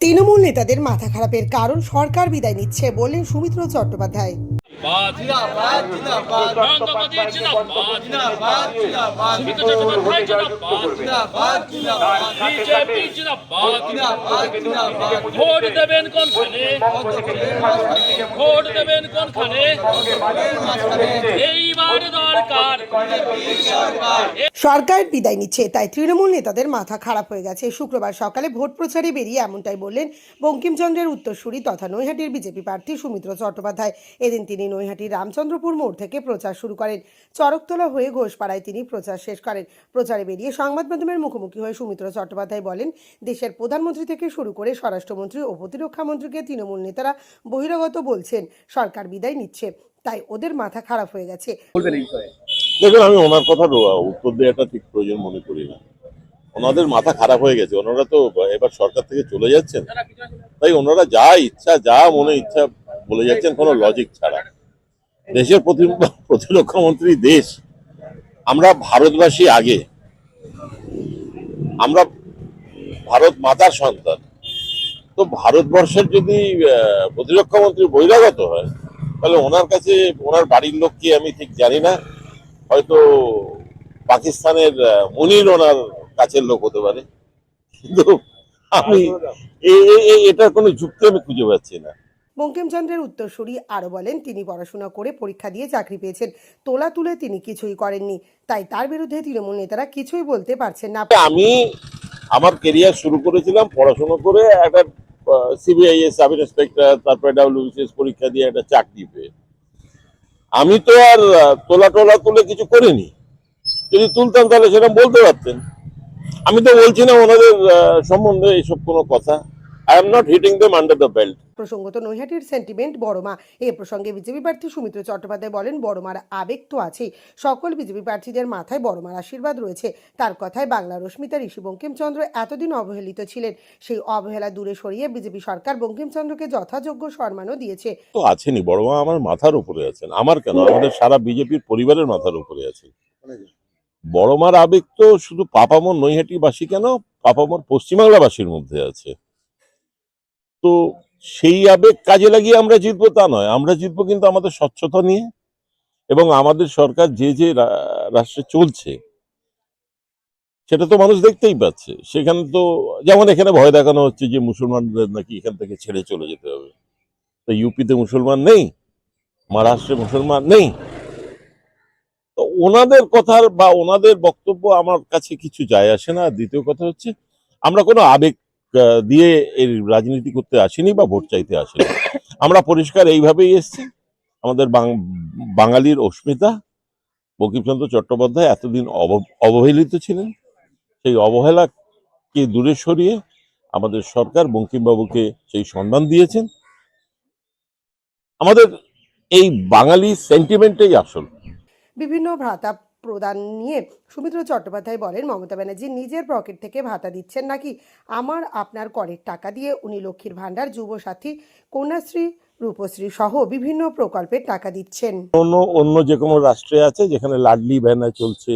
তৃণমূল নেতাদের মাথা খারাপের কারণ সরকার বিদায় নিচ্ছে বললেন সুমিত্র চট্টোপাধ্যায়। সরকার বিদায় নিচ্ছে তাই তৃণমূল নেতাদের মাথা খারাপ হয়ে গেছে। শুক্রবার সকালে ভোট প্রচারে বেরিয়ে এমনটাই বললেন বঙ্কিমচন্দ্রের উত্তরসূরি তথা নৈহাটির বিজেপি প্রার্থী সুমিত্র চট্টোপাধ্যায়। এদিন তিনি নৈহাটির রামচন্দ্রপুর মোড় থেকে প্রচার শুরু করেন। চরকতলা হয়ে ঘোষপাড়ায় তিনি প্রচার শেষ করেন। প্রচারে বেরিয়ে সংবাদ মাধ্যমের মুখোমুখি হয়ে সুমিত্র চট্টোপাধ্যায় বলেন, দেশের প্রধানমন্ত্রী থেকে শুরু করে স্বরাষ্ট্রমন্ত্রী ও প্রতিরক্ষা মন্ত্রীকে তৃণমূল নেতারা বহিরাগত বলছেন সরকার বিদায় নিচ্ছে, তাই ওদের মাথা খারাপ হয়ে গেছে। দেখুন, আমি ওনার কথা উত্তর দেওয়াটা ঠিক প্রয়োজন মনে করি না। ওনাদের মাথা খারাপ হয়ে গেছে, ওনারা তো এবার সরকার থেকে চলে যাচ্ছেন, তাই ওনারা যা ইচ্ছা যা মনে ইচ্ছা বলে যাচ্ছেন কোনো লজিক ছাড়া। দেশের প্রতিরক্ষা মন্ত্রী দেশ, আমরা ভারতবাসী আগে, আমরা ভারত মাতার সন্তান। তো ভারতবর্ষের যদি প্রতিরক্ষা মন্ত্রী বহিরাগত হয় তাহলে ওনার কাছে ওনার বাড়ির লোক কি আমি ঠিক জানি না, হয়তো পাকিস্তানের মুনির ওনার কাছের লোক হতে পারে, কিন্তু আমি এটার কোনো যুক্তি আমি খুঁজে পাচ্ছি না। বঙ্কিমচন্দ্রের উত্তরসূরি আরো বলেন, তিনি পড়াশোনা করে পরীক্ষা দিয়ে চাকরি পেয়েছেন, তোলা তুলে তিনি কিছুই করেননি, তাই তার বিরুদ্ধে তৃণমূল নেতারা কিছুই বলতে পারছেন না। আমি আমার কেরিয়ার শুরু করেছিলাম পড়াশোনা করে, একটা সিবিআইএস সাব ইন্সপেক্টর, তারপরে ডাব্লিউবিসিএস পরীক্ষা দিয়ে একটা চাকরি পেয়ে। আমি তো আর তোলা তুলে কিছু করিনি। যদি তুলতাম তাহলে সেটা বলতে পারতেন। আমি তো বলছি না ওনাদের সম্বন্ধে এইসব কোনো কথা। I am not hitting them under the belt. প্রসঙ্গত নৈহাটির সেন্টিমেন্ট বড়মা। এ প্রসঙ্গে বিজেপি প্রার্থী সুমিত্র চট্টোপাধ্যায় বলেন, বড়মার আবেগ তো আছেই, সকল বিজেপি প্রার্থীদের মাথায় বড়মার আশীর্বাদ রয়েছে। তার কথায় বাংলার অস্মিতা ঋষি বঙ্কিমচন্দ্র এতদিন অবহেলিত ছিলেন, সেই অবহেলা দূরে সরিয়ে বিজেপি সরকার বঙ্কিমচন্দ্রকে যথাযোগ্য সম্মানও দিয়েছে। তো আছেনই, বড়মা আমার মাথার উপরে আছেন, আমার কেন, আমাদের সারা বিজেপির পরিবারের মাথার উপরে আছেন। বড়মার আবেগ তো শুধু পাপামর নৈহাটিবাসী কেন, পাপামর পশ্চিমবাংলাবাসীর মধ্যে আছে। তো সেই আবেগ কাজে লাগিয়ে আমরা জিতবো তা নয়, আমরা জিতবো কিন্তু আমাদের স্বচ্ছতা নিয়ে, এবং আমাদের সরকার যে রাষ্ট্রে চলছে সেটা তো মানুষ দেখতেই পাচ্ছে। সেখানে তো যেমন এখানে ভয় দেখানো হচ্ছে যে মুসলমানদের নাকি এখান থেকে ছেড়ে চলে যেতে হবে। তো ইউপিতে মুসলমান নেই, মহারাষ্ট্রে মুসলমান নেই। তো ওনাদের কথার বা ওনাদের বক্তব্য আমার কাছে কিছু যায় আসে না। দ্বিতীয় কথা হচ্ছে, আমরা কোনো আবেগ দিয়ে এর রাজনীতি করতে আসিনি বা ভোট চাইতে আসিনি। আমরা পরিষ্কার এইভাবেই এসেছি, আমাদের বাঙালির অস্মিতা বঙ্কিমচন্দ্র চট্টোপাধ্যায় এতদিন অবহেলিত ছিলেন, সেই অবহেলাকে দূরে সরিয়ে আমাদের সরকার বঙ্কিমবাবুকে সেই সম্মান দিয়েছেন। আমাদের এই বাঙালি সেন্টিমেন্টেই আসল। বিভিন্ন ভাতা প্রদান নিয়ে সুমিত্র চট্টোপাধ্যায় বলেন, মমতা ব্যানার্জি নিজের পকেট থেকে ভাতা দিচ্ছেন নাকি আমার আপনার করের টাকা দিয়ে উনি লক্ষ্মীর ভাণ্ডার, যুবসাথী, কন্যাশ্রী, রূপশ্রী সহ বিভিন্ন প্রকল্পের টাকা দিচ্ছেন। অন্য যে কোনো রাষ্ট্রে আছে যেখানে লাডলি ভ্যানা চলছে,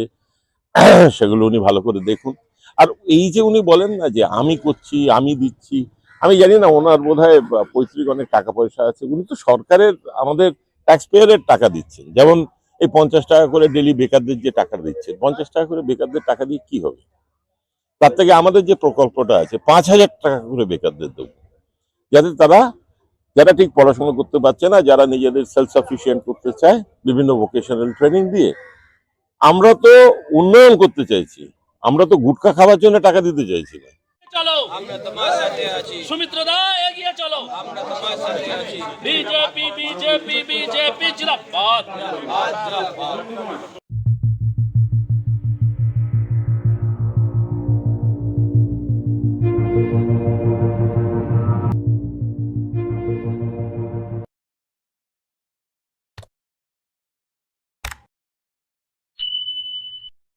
সেগুলো উনি ভালো করে দেখুন। আর এই যে উনি বলেন না যে আমি করছি আমি দিচ্ছি, আমি জানি না, ওনার বোধহয় পৈতৃক অনেক টাকা পয়সা আছে। উনি তো সরকারের আমাদের ট্যাক্স পেয়ারের টাকা দিচ্ছেন। যেমন এই 50 টাকা করে ডেলি বেকারদের যে টাকা দিচ্ছেন, 50 টাকা করে বেকারদের টাকা দিয়ে কি হবে? তার থেকে আমাদের যে প্রকল্পটা আছে 5,000 টাকা করে বেকারদের দেবো, যাতে যারা ঠিক পড়াশোনা করতে পারছে না, যারা নিজেদের সেলফ সাফিসিয়েন্ট করতে চায় বিভিন্ন ভোকেশনাল ট্রেনিং দিয়ে। আমরা তো উন্নয়ন করতে চাইছি, আমরা তো গুটখা খাওয়ার জন্য টাকা দিতে চাইছি না। চলো, আমরা তোমার সাথে আছি। সুমিত্রদা এগিয়ে চলো, আমরা তোমার সাথে আছি। বিজেপি বিজেপি বিজেপি জিন্দাবাদ।